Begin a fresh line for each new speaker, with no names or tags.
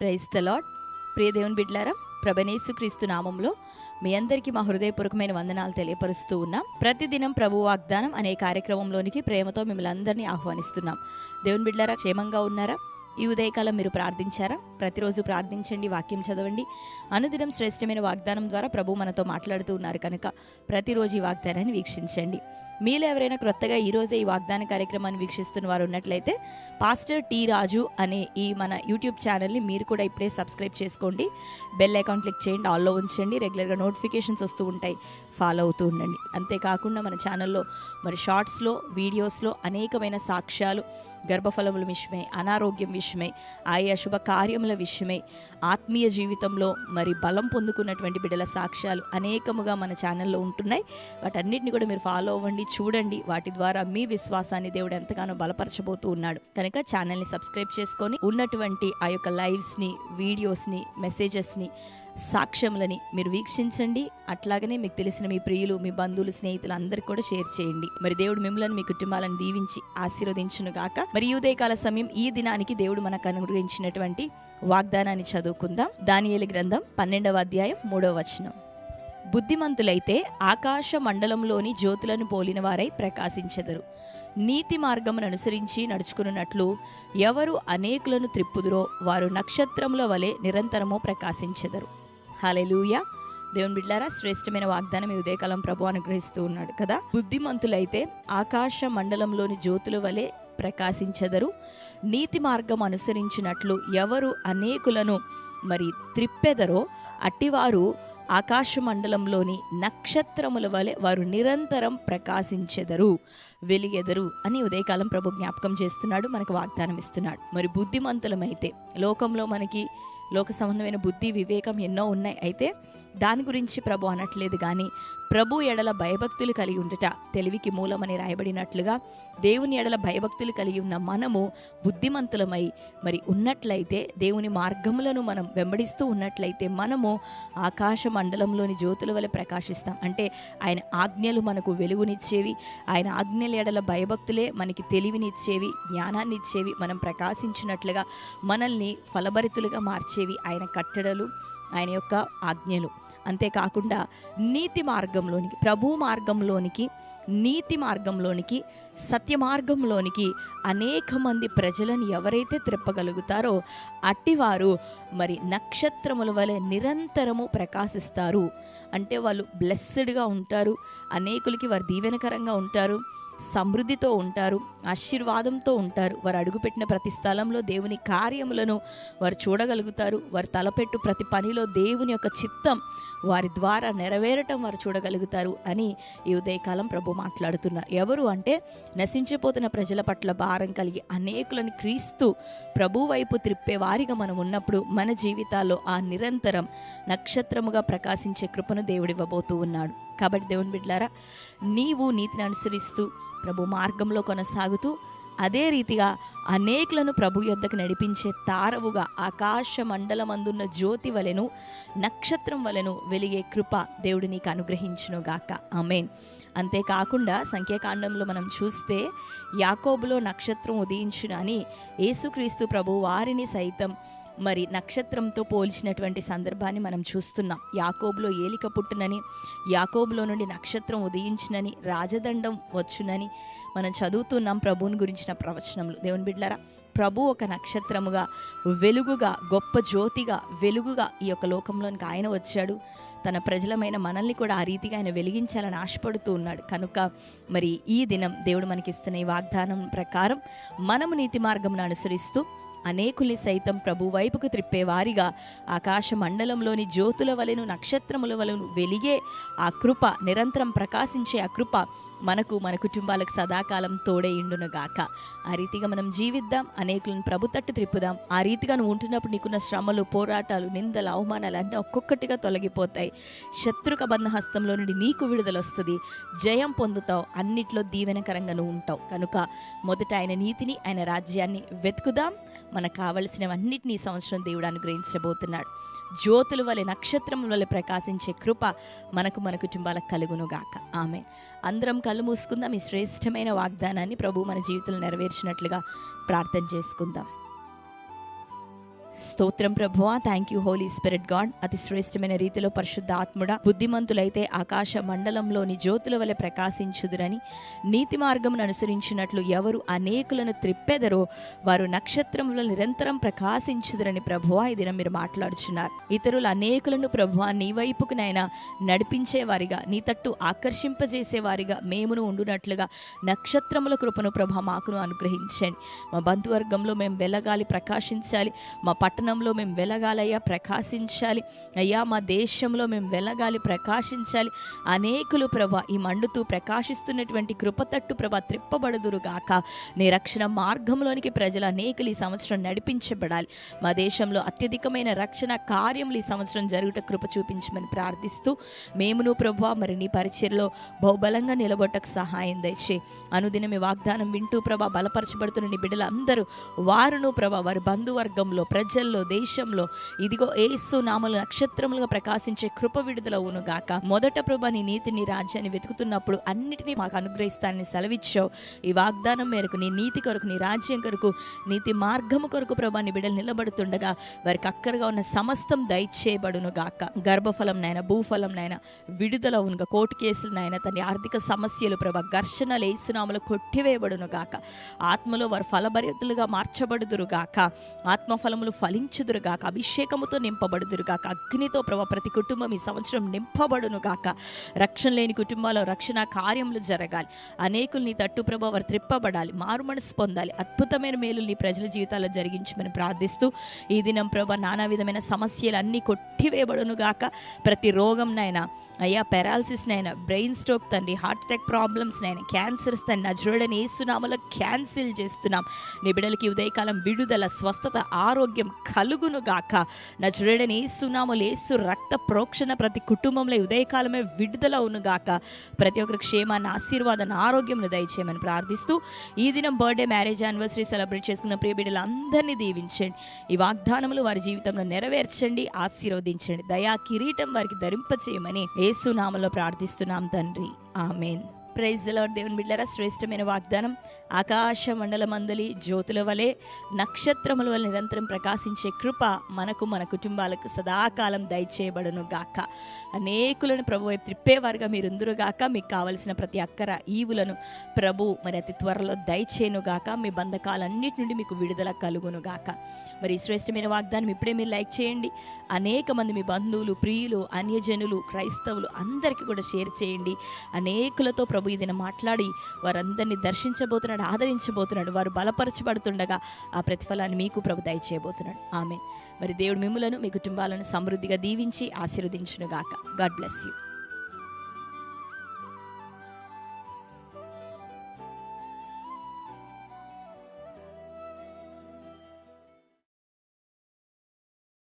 Praise the lord. ప్రియ దేవుని బిడ్డలారా, ప్రభువైన క్రీస్తు నామంలో మీ అందరికీ మా హృదయపూర్వకమైన వందనాలు తెలియపరుస్తూ ఉన్నాం. ప్రతిదినం ప్రభు వాగ్దానం అనే కార్యక్రమంలోనికి ప్రేమతో మిమ్మల్ని అందరినీ ఆహ్వానిస్తున్నాం. దేవుని బిడ్డలారా, క్షేమంగా ఉన్నారా? ఈ ఉదయకాలం మీరు ప్రార్థించారా? ప్రతిరోజు ప్రార్థించండి, వాక్యం చదవండి. అనుదినం శ్రేష్టమైన వాగ్దానం ద్వారా ప్రభు మనతో మాట్లాడుతూ ఉన్నారు కనుక ప్రతిరోజు ఈ వాగ్దానాన్ని వీక్షించండి. మీలో ఎవరైనా క్రొత్తగా ఈరోజే ఈ వాగ్దాన కార్యక్రమాన్ని వీక్షిస్తున్న వారు ఉన్నట్లయితే పాస్టర్ టీ రాజు అనే ఈ మన యూట్యూబ్ ఛానల్ని మీరు కూడా ఇప్పుడే సబ్స్క్రైబ్ చేసుకోండి. బెల్ ఐకాన్ క్లిక్ చేయండి, ఆల్లో ఉంచండి. రెగ్యులర్గా నోటిఫికేషన్స్ వస్తూ ఉంటాయి, ఫాలో అవుతూ ఉండండి. అంతేకాకుండా మన ఛానల్లో మరి షార్ట్స్లో, వీడియోస్లో అనేకమైన సాక్ష్యాలు, గర్భఫలముల విషయమై, అనారోగ్యం విషయమై, ఆయా శుభ కార్యముల విషయమై, ఆత్మీయ జీవితంలో మరి బలం పొందుకున్నటువంటి బిడ్డల సాక్ష్యాలు అనేకముగా మన ఛానల్లో ఉంటున్నాయి. వాటన్నిటిని కూడా మీరు ఫాలో అవ్వండి, చూడండి. వాటి ద్వారా మీ విశ్వాసాన్ని దేవుడు ఎంతగానో బలపరచబోతూ ఉన్నాడు కనుక ఛానల్ని సబ్స్క్రైబ్ చేసుకొని ఉన్నటువంటి ఆ యొక్క లైవ్స్ని, వీడియోస్ని, మెసేజెస్ని, సాక్ష్యములని మీరు వీక్షించండి. అట్లాగనే మీకు తెలిసిన మీ ప్రియులు, మీ బంధువులు, స్నేహితులు అందరికీ కూడా షేర్ చేయండి. మరి దేవుడు మిమ్మల్ని, మీ కుటుంబాలను దీవించి ఆశీర్వదించును గాక. మరి ఈ ఉదయకాల సమయం, ఈ దినానికి దేవుడు మనకు అనుగ్రహించినటువంటి వాగ్దానాన్ని చదువుకుందాం. దానియేలు గ్రంథం 12వ అధ్యాయం 3వ వచనం. బుద్ధిమంతులైతే ఆకాశ మండలంలోని జ్యోతులను పోలిన వారై ప్రకాశించెదరు. నీతి మార్గమును అనుసరించి నడుచుకున్నట్లు ఎవరు అనేకులను త్రిప్పుదురో వారు నక్షత్రముల వలె నిరంతరము ప్రకాశించెదరు. హల్లెలూయా. దేవుని బిడ్డలారా, శ్రేష్టమైన వాగ్దానం ఈ ఉదయకాలం ప్రభు అనుగ్రహిస్తూ ఉన్నాడు కదా. బుద్ధిమంతులైతే ఆకాశ మండలంలోని జ్యోతుల వలె ప్రకాశించెదరు. నీతి మార్గం అనుసరించినట్లు ఎవరు అనేకులను మరి త్రిప్పెదరో అట్టివారు ఆకాశ మండలంలోని నక్షత్రముల వలె వారు నిరంతరం ప్రకాశించెదరు, వెలిగెదరు అని ఉదయకాలం ప్రభు జ్ఞాపకం చేస్తున్నాడు, మనకు వాగ్దానం ఇస్తున్నాడు. మరి బుద్ధిమంతులమైతే, లోకంలో మనకి లోక సంబంధమైన బుద్ధి, వివేకం ఎన్నో ఉన్నాయి. అయితే దాని గురించి ప్రభు అనట్లేదు, కానీ ప్రభు ఎడల భయభక్తులు కలిగి ఉండుట తెలివికి మూలమని రాయబడినట్లుగా దేవుని ఎడల భయభక్తులు కలిగి ఉన్న మనము బుద్ధిమంతులమై మరి ఉన్నట్లయితే, దేవుని మార్గములను మనం వెంబడిస్తూ ఉన్నట్లయితే మనము ఆకాశ మండలంలోని జ్యోతుల వలె ప్రకాశిస్తాం. అంటే ఆయన ఆజ్ఞలు మనకు వెలుగునిచ్చేవి, ఆయన ఆజ్ఞల ఎడల భయభక్తులే మనకి తెలివినిచ్చేవి, జ్ఞానాన్ని ఇచ్చేవి. మనం ప్రకాశించినట్లుగా మనల్ని ఫలభరితులుగా మార్చేవి ఆయన కట్టడలు, ఆయన యొక్క ఆజ్ఞలు. అంతేకాకుండా నీతి మార్గంలోనికి, ప్రభు మార్గంలోనికి, నీతి మార్గంలోనికి, సత్య మార్గంలోనికి అనేక మంది ప్రజలను ఎవరైతే త్రిప్పగలుగుతారో అట్టివారు మరి నక్షత్రముల వలె నిరంతరము ప్రకాశిస్తారు. అంటే వాళ్ళు బ్లెస్సెడ్గా ఉంటారు, అనేకులకి వారు దీవెనకరంగా ఉంటారు, సమృద్ధితో ఉంటారు, ఆశీర్వాదంతో ఉంటారు. వారు అడుగుపెట్టిన ప్రతి స్థలంలో దేవుని కార్యములను వారు చూడగలుగుతారు. వారు తలపెట్టు ప్రతి పనిలో దేవుని యొక్క చిత్తం వారి ద్వారా నెరవేరటం వారు చూడగలుగుతారు అని ఈ ఉదయకాలం ప్రభు మాట్లాడుతున్నారు. ఎవరు అంటే నశించిపోతున్న ప్రజల పట్ల భారం కలిగి అనేకులను క్రీస్తు ప్రభు వైపు త్రిప్పే వారిగా మనం ఉన్నప్పుడు మన జీవితాల్లో ఆ నిరంతరం నక్షత్రముగా ప్రకాశించే కృపను దేవుడు ఇవ్వబోతూ ఉన్నాడు. కాబట్టి దేవుని బిడ్డలారా, నీవు నీతిని అనుసరిస్తూ ప్రభు మార్గంలో కొనసాగుతూ అదే రీతిగా అనేకులను ప్రభు యొద్దకు నడిపించే తారవుగా ఆకాశ మండలమందున్న జ్యోతి వలెను, నక్షత్రం వలెను వెలిగే కృప దేవుడు నీకు అనుగ్రహించును గాక. ఆమేన్. అంతేకాకుండా సంఖ్యాకాండంలో మనం చూస్తే యాకోబులో నక్షత్రం ఉదయించును అని యేసుక్రీస్తు ప్రభు వారిని సైతం మరి నక్షత్రంతో పోల్చినటువంటి సందర్భాన్ని మనం చూస్తున్నాం. యాకోబులో ఏలిక పుట్టునని, యాకోబులో నుండి నక్షత్రం ఉదయించునని, రాజదండం వచ్చునని మనం చదువుతున్నాం ప్రభువుని గురించిన ప్రవచనంలో. దేవుని బిడ్డలారా, ప్రభు ఒక నక్షత్రముగా, వెలుగుగా, గొప్ప జ్యోతిగా, వెలుగుగా ఈ యొక్క లోకంలోనికి ఆయన వచ్చాడు. తన ప్రజలమైన మనల్ని కూడా ఆ రీతిగా ఆయన వెలిగించాలని ఆశపడుతూ ఉన్నాడు. కనుక మరి ఈ దినం దేవుడు మనకిస్తున్న ఈ వాగ్దానం ప్రకారం మనము నీతి మార్గంను అనుసరిస్తూ అనేకుల్ని సైతం ప్రభు వైపుకు త్రిప్పేవారిగా ఆకాశ మండలంలోని జ్యోతుల వలెను, నక్షత్రముల వలెను వెలిగే ఆ కృప, నిరంతరం ప్రకాశించే ఆ కృప మనకు, మన కుటుంబాలకు సదాకాలం తోడేయుండునుగాక. ఆ రీతిగా మనం జీవిద్దాం, అనేకులను ప్రభు తట్టు త్రిప్పుదాం. ఆ రీతిగా నువ్వు ఉంటున్నప్పుడు నీకున్న శ్రమలు, పోరాటాలు, నిందలు, అవమానాలు అన్నీ ఒక్కొక్కటిగా తొలగిపోతాయి. శత్రుక బంధహస్తంలో నుండి నీకు విడుదల వస్తుంది, జయం పొందుతావు, అన్నిట్లో దీవెనకరంగా నువ్వు ఉంటావు. కనుక మొదట ఆయన నీతిని, ఆయన రాజ్యాన్ని వెతుకుదాం. మనకు కావలసినవన్నిటినీ ఈ సంవత్సరం దేవుడు అనుగ్రహించబోతున్నాడు. జ్యోతుల వలె, నక్షత్రం వలె ప్రకాశించే కృప మనకు, మన కుటుంబాలకు కలుగునుగాక. ఆమేన్. అందరం కళ్ళు మూసుకుందాం. ఈ శ్రేష్టమైన వాగ్దానాన్ని ప్రభు మన జీవితంలో నెరవేర్చినట్లుగా ప్రార్థన చేసుకుందాం. స్తోత్రం ప్రభువా, thank you Holy Spirit God. అతి శ్రేష్టమైన రీతిలో పరిశుద్ధ ఆత్ముడా, బుద్ధిమంతులైతే ఆకాశ మండలంలోని జ్యోతుల వలె ప్రకాశించుదురని, నీతి మార్గమును అనుసరించినట్లు ఎవరు అనేకులను త్రిప్పెదరో వారు నక్షత్రములో నిరంతరం ప్రకాశించుదురని ప్రభువా ఈ దినం మీరు మాట్లాడుచున్నారు. ఇతరులు అనేకులను ప్రభువా నీ వైపుకునైనా నడిపించేవారిగా, నీ తట్టు ఆకర్షింపజేసేవారిగా మేమును ఉండునట్లుగా నక్షత్రముల కృపను ప్రభా మాకును అనుగ్రహించండి. మా బంధువర్గంలో మేము వెలగాలి, ప్రకాశించాలి. మా పట్టణంలో మేము వెలగాలయ్యా, ప్రకాశించాలి అయ్యా. మా దేశంలో మేము వెలగాలి, ప్రకాశించాలి. అనేకులు ప్రభా ఈ మండుతూ ప్రకాశిస్తున్నటువంటి కృపతట్టు ప్రభా త్రిప్పబడుదురుగాక. నీ రక్షణ మార్గంలోనికి ప్రజలు అనేకులు ఈ సంవత్సరం నడిపించబడాలి. మా దేశంలో అత్యధికమైన రక్షణ కార్యములు ఈ సంవత్సరం జరుగుట కృప చూపించమని ప్రార్థిస్తూ, మేమును ప్రభా మరి నీ పరిచర్లో బహుబలంగా నిలబొట్టకు సహాయం దయచేయి. అనుదినం ఈ వాగ్దానం వింటూ ప్రభా బలపరచబడుతున్న నీ బిడ్డలందరూ వారును ప్రభా వారి బంధువర్గంలో, ప్రజల్లో, దేశంలో ఇదిగో యేసు నామములో నక్షత్రములుగా ప్రకాశించే కృప విడుదలవును గాక. మొదట ప్రభా నీ నీతి, నీ రాజ్యాన్ని వెతుకుతున్నప్పుడు అన్నిటినీ మాకు అనుగ్రహిస్తానని సెలవిచ్చావు. ఈ వాగ్దానం మేరకు నీ నీతి కొరకు, నీ రాజ్యం కొరకు, నీతి మార్గము కొరకు ప్రభా నీ బిడ్డలు నిలబడుతుండగా వారికి అక్కరగా ఉన్న సమస్తం దయచేయబడును గాక. గర్భఫలం నైనా, భూఫలం నైనా విడుదలవునుగా. కోర్టు కేసులు నైనా, తన ఆర్థిక సమస్యలు ప్రభా ఘర్షణలు యేసు నామములో కొట్టివేయబడును గాక. ఆత్మలో వారు ఫలభరితులుగా మార్చబడుదురుగాక. ఆత్మఫలములు ఫలించుదురుగాక. అభిషేకముతో నింపబడుదురుగాక. అగ్నితో ప్రభా ప్రతి కుటుంబం ఈ సంవత్సరం నింపబడునుగాక. రక్షణ లేని కుటుంబాల్లో రక్షణ కార్యములు జరగాలి. అనేకులు నీ తట్టు ప్రభా వారు త్రిప్పబడాలి, మారు మనసు పొందాలి. అద్భుతమైన మేలు నీ ప్రజల జీవితాల్లో జరిగించమని ప్రార్థిస్తూ, ఈ దినం ప్రభా నానా విధమైన సమస్యలు అన్నీ కొట్టివేయబడునుగాక. ప్రతి రోగంనైనా అయ్యా, పెరాలసిస్నైనా, బ్రెయిన్ స్ట్రోక్ తండ్రి, హార్ట్ అటాక్ ప్రాబ్లమ్స్నైనా, క్యాన్సర్స్ తండ్రి నజరేయుడైన యేసు నామములో క్యాన్సిల్ చేస్తున్నాం. నీ బిడ్డలకి ఉదయకాలం విడుదల, స్వస్థత, ఆరోగ్యం కలుగును గాక. నజరేయుడైన యేసు నామములో యేసు రక్త ప్రోక్షణ ప్రతి కుటుంబంలో ఉదయకాలమే విడుదల అవును గాక. ప్రతి ఒక్కరి క్షేమాన్ని, ఆశీర్వాదాన్ని, ఆరోగ్యంను దయచేయమని ప్రార్థిస్తూ, ఈ దినం బర్త్డే, మ్యారేజ్ యానివర్సరీ సెలబ్రేట్ చేసుకున్న ప్రియ బిడ్డలందరినీ దీవించండి. ఈ వాగ్దానములు వారి జీవితంలో నెరవేర్చండి, ఆశీర్వదించండి. దయా కిరీటం వారికి ధరింపచేయమని యేసు నామములో ప్రార్థిస్తున్నాం తండ్రి, ఆమేన్. Praise the lord. దేవుని బిడ్డలారా, శ్రేష్టమైన వాగ్దానం. ఆకాశ మండలమందలి జ్యోతుల వలె, నక్షత్రముల వలె నిరంతరం ప్రకాశించే కృప మనకు, మన కుటుంబాలకు సదాకాలం దయచేయబడును గాక. అనేకులను ప్రభు వైపు త్రిప్పేవారుగా మీరుందురు గాక. మీకు కావలసిన ప్రతి అక్కర ఈవులను ప్రభు మరి అతి త్వరలో దయచేయను గాక. మీ బంధకాలన్నిటి నుండి మీకు విడుదల కలుగును గాక. మరి ఈ శ్రేష్టమైన వాగ్దానం ఇప్పుడే మీరు లైక్ చేయండి. అనేక మంది మీ బంధువులు, ప్రియులు, అన్యజనులు, క్రైస్తవులు అందరికీ కూడా షేర్ చేయండి. అనేకులతో ప్రభు ఈ దినం మాట్లాడి వారందరినీ దర్శించబోతున్నాడు, ఆదరించబోతున్నాడు. వారు బలపరచబడుతుండగా ఆ ప్రతిఫలాన్ని మీకు ప్రభు దయచేయబోతున్నాడు. ఆమేన్. మరి దేవుడు మిమ్ములను, మీ కుటుంబాలను సమృద్ధిగా దీవించి ఆశీర్వదించును గాక. God bless you.